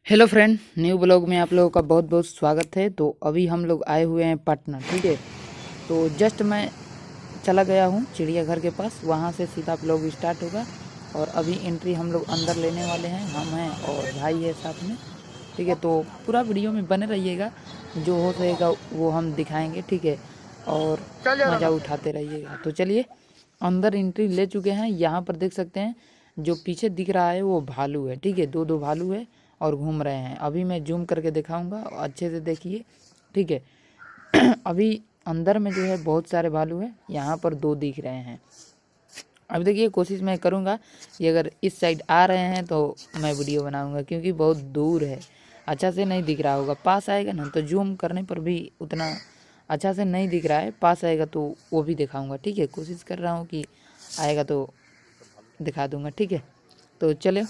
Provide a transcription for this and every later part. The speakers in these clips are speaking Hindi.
हेलो फ्रेंड, न्यू ब्लॉग में आप लोगों का बहुत बहुत स्वागत है। तो अभी हम लोग आए हुए हैं पटना, ठीक है। तो जस्ट मैं चला गया हूँ चिड़ियाघर के पास, वहाँ से सीधा ब्लॉग स्टार्ट होगा। और अभी एंट्री हम लोग अंदर लेने वाले हैं, हम हैं और भाई है साथ में, ठीक है। तो पूरा वीडियो में बने रहिएगा, जो हो सकेगा वो हम दिखाएंगे, ठीक है। और मज़ा उठाते रहिएगा। तो चलिए अंदर एंट्री ले चुके हैं। यहाँ पर देख सकते हैं जो पीछे दिख रहा है वो भालू है, ठीक है। दो दो भालू है और घूम रहे हैं। अभी मैं जूम करके दिखाऊंगा, अच्छे से देखिए, ठीक है। अभी अंदर में जो है बहुत सारे भालू हैं, यहाँ पर दो दिख रहे हैं। अब देखिए कोशिश मैं करूँगा कि अगर इस साइड आ रहे हैं तो मैं वीडियो बनाऊँगा, क्योंकि बहुत दूर है, अच्छा से नहीं दिख रहा होगा। पास आएगा ना तो जूम करने पर भी उतना अच्छा से नहीं दिख रहा है, पास आएगा तो वो भी दिखाऊँगा, ठीक है। कोशिश कर रहा हूँ कि आएगा तो दिखा दूँगा, ठीक है। तो चलो,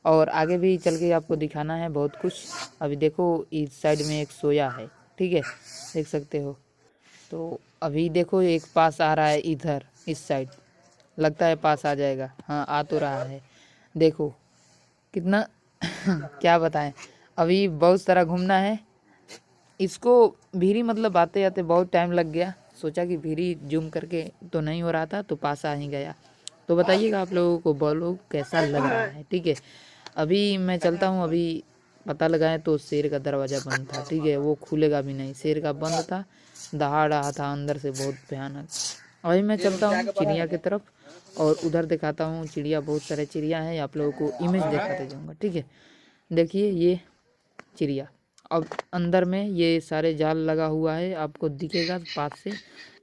और आगे भी चल के आपको दिखाना है बहुत कुछ। अभी देखो इस साइड में एक सोया है, ठीक है, देख सकते हो। तो अभी देखो एक पास आ रहा है इधर, इस साइड, लगता है पास आ जाएगा। हाँ, आ तो रहा है, देखो कितना क्या बताएं। अभी बहुत सारा घूमना है इसको। भीरी मतलब आते आते बहुत टाइम लग गया, सोचा कि भीरी जूम करके तो नहीं हो रहा था, तो पास आ ही गया। तो बताइएगा आप लोगों को बोलो कैसा लग रहा है, ठीक है। अभी मैं चलता हूँ। अभी पता लगाए तो शेर का दरवाज़ा बंद था, ठीक है, वो खुलेगा भी नहीं, शेर का बंद था, दहाड़ रहा था अंदर से बहुत भयानक। अभी मैं चलता हूँ चिड़िया की तरफ और उधर दिखाता हूँ चिड़िया, बहुत सारे चिड़िया हैं, आप लोगों को इमेज दिखाते जाऊँगा, ठीक है। देखिए ये चिड़िया, अब अंदर में ये सारे जाल लगा हुआ है, आपको दिखेगा पास से,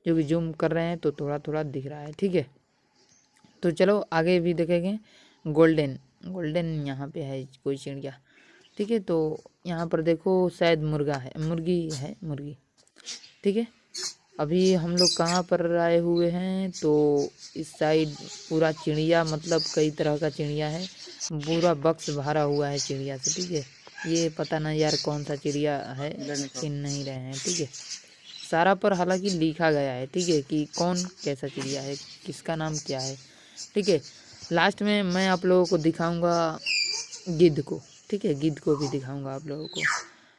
जो कि जूम कर रहे हैं तो थोड़ा थोड़ा दिख रहा है, ठीक है। तो चलो आगे भी देखेंगे। गोल्डन गोल्डन यहाँ पे है कोई चिड़िया, ठीक है। तो यहाँ पर देखो शायद मुर्गा है, मुर्गी है, मुर्गी, ठीक है। अभी हम लोग कहाँ पर आए हुए हैं, तो इस साइड पूरा चिड़िया, मतलब कई तरह का चिड़िया है, पूरा बक्स भरा हुआ है चिड़िया से, ठीक है। ये पता नहीं यार कौन सा चिड़िया है, चिन नहीं रहे हैं, ठीक है। सारा पर हालांकि लिखा गया है, ठीक है, कि कौन कैसा चिड़िया है, किसका नाम क्या है, ठीक है। लास्ट में मैं आप लोगों को दिखाऊंगा गिद्ध को, ठीक है, गिद्ध को भी दिखाऊंगा आप लोगों को।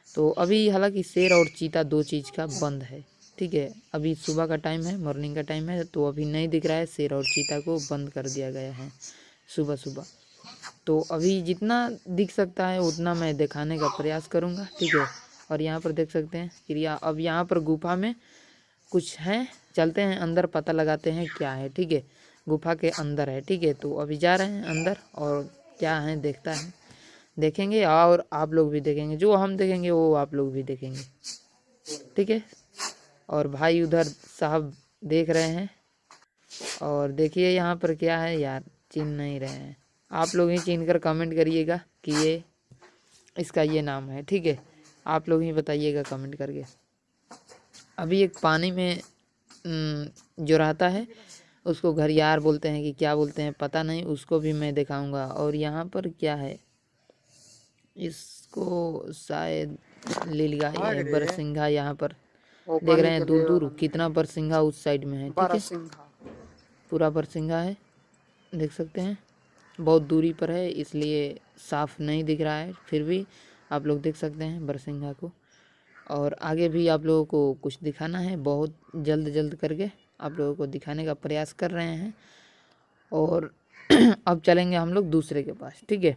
तो अभी हालांकि शेर और चीता दो चीज़ का बंद है, ठीक है। अभी सुबह का टाइम है, मॉर्निंग का टाइम है, तो अभी नहीं दिख रहा है, शेर और चीता को बंद कर दिया गया है सुबह सुबह। तो अभी जितना दिख सकता है उतना मैं दिखाने का प्रयास करूँगा, ठीक है। और यहाँ पर देख सकते हैं चिड़िया। अब यहाँ पर गुफा में कुछ है, चलते हैं अंदर, पता लगाते हैं क्या है, ठीक है। गुफा के अंदर है, ठीक है। तो अभी जा रहे हैं अंदर और क्या है देखता है, देखेंगे और आप लोग भी देखेंगे, जो हम देखेंगे वो आप लोग भी देखेंगे, ठीक है। और भाई उधर साहब देख रहे हैं, और देखिए यहाँ पर क्या है यार, चिन्ह नहीं रहे हैं। आप लोग ही चिन्ह कर कमेंट करिएगा कि ये इसका ये नाम है, ठीक है। आप लोग ही बताइएगा कमेंट करके। अभी एक पानी में जो रहता है उसको घरियार बोलते हैं कि क्या बोलते हैं पता नहीं, उसको भी मैं दिखाऊंगा। और यहाँ पर क्या है, इसको शायद लीलगाय है, बरसिंघा। यहाँ पर देख रहे हैं दूर दूर कितना बरसिंघा उस साइड में है, ठीक है, पूरा बरसिंघा है, देख सकते हैं। बहुत दूरी पर है इसलिए साफ नहीं दिख रहा है, फिर भी आप लोग देख सकते हैं बरसिंघा को। और आगे भी आप लोगों को कुछ दिखाना है, बहुत जल्द जल्द करके आप लोगों को दिखाने का प्रयास कर रहे हैं। और अब चलेंगे हम लोग दूसरे के पास, ठीक है।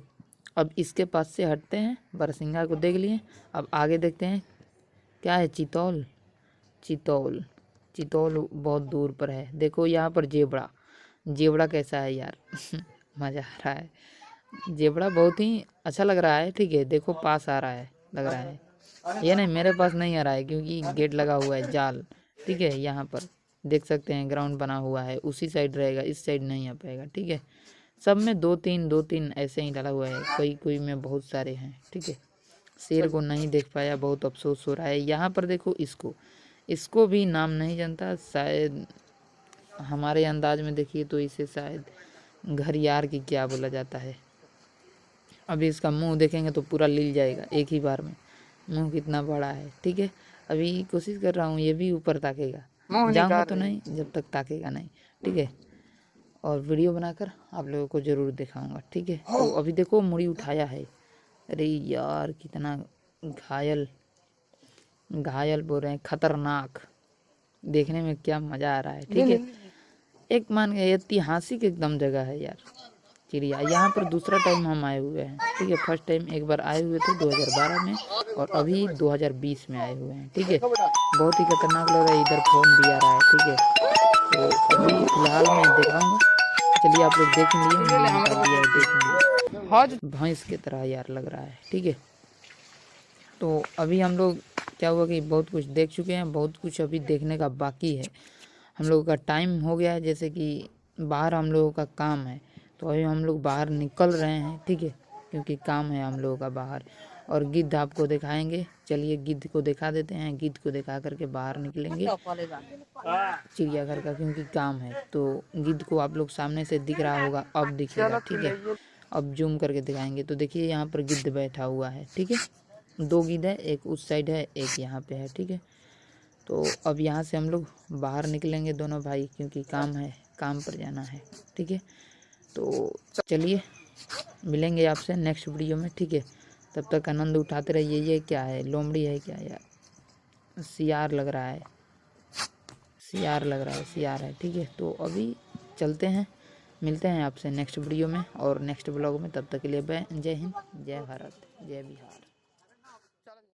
अब इसके पास से हटते हैं, बरसिंघा को देख लिए, अब आगे देखते हैं क्या है। चितौल, चितौल, चितौल बहुत दूर पर है। देखो यहाँ पर जेबड़ा, जेबड़ा कैसा है यार मज़ा आ रहा है, जेबड़ा बहुत ही अच्छा लग रहा है, ठीक है। देखो पास आ रहा है, लग रहा है, ये नहीं मेरे पास नहीं आ रहा है क्योंकि गेट लगा हुआ है, जाल, ठीक है। यहाँ पर देख सकते हैं ग्राउंड बना हुआ है, उसी साइड रहेगा, इस साइड नहीं आ पाएगा, ठीक है। सब में दो तीन ऐसे ही डाला हुआ है, कोई कोई में बहुत सारे हैं, ठीक है। शेर को नहीं देख पाया, बहुत अफसोस हो रहा है। यहाँ पर देखो इसको, इसको भी नाम नहीं जानता, शायद हमारे अंदाज में देखिए तो इसे शायद घरियार की क्या बोला जाता है। अभी इसका मुंह देखेंगे तो पूरा लिल जाएगा एक ही बार में, मुंह कितना बड़ा है, ठीक है। अभी कोशिश कर रहा हूँ ये भी ऊपर ताकेगा, जाऊँगा तो नहीं जब तक ताकेगा नहीं, ठीक है। और वीडियो बनाकर आप लोगों को ज़रूर दिखाऊंगा, ठीक है। तो अभी देखो मुड़ी उठाया है, अरे यार कितना घायल घायल बोल रहे हैं, खतरनाक। देखने में क्या मज़ा आ रहा है। ठीक है, एक मान के ऐतिहासिक एकदम जगह है यार चिड़िया। यहाँ पर दूसरा टाइम हम आए हुए हैं। ठीक है, फर्स्ट टाइम एक बार आए हुए थे 2012 में और अभी 2020 में आए हुए हैं। ठीक है, बहुत ही खतरनाक लग रहा है। इधर फोन भी आ रहा है। ठीक है, तो अभी फिलहाल मैं दिखाऊंगा। चलिए आप लोग देखेंगे, मैंने निकाल दिया है, देखेंगे। भैंस की तरह यार लग रहा है। ठीक है, तो अभी हम लोग क्या हुआ कि बहुत कुछ देख चुके हैं, बहुत कुछ अभी देखने का बाकी है। हम लोगों का टाइम हो गया है, जैसे कि बाहर हम लोगों का काम है, तो अभी हम लोग बाहर निकल रहे हैं। ठीक है, क्योंकि काम है हम लोगों का बाहर। और गिद्ध आपको दिखाएंगे। चलिए गिद्ध को दिखा देते हैं। गिद्ध को दिखा करके बाहर निकलेंगे चिड़ियाघर का, क्योंकि काम है। तो गिद्ध को आप लोग सामने से दिख रहा होगा, अब दिखेगा। ठीक है, अब जूम करके दिखाएंगे। तो देखिए यहाँ पर गिद्ध बैठा हुआ है। ठीक है, 2 गिद्ध है, एक उस साइड है, एक यहाँ पे है। ठीक है, तो अब यहाँ से हम लोग बाहर निकलेंगे दोनों भाई, क्योंकि काम है, काम पर जाना है। ठीक है, तो चलिए मिलेंगे आपसे नेक्स्ट वीडियो में। ठीक है, तब तक आनंद उठाते रहिए। ये क्या है, लोमड़ी है क्या यार? सियार लग रहा है, सियार लग रहा है, सियार है। ठीक है, तो अभी चलते हैं, मिलते हैं आपसे नेक्स्ट वीडियो में और नेक्स्ट ब्लॉग में। तब तक के लिए जय हिंद, जय भारत, जय बिहार।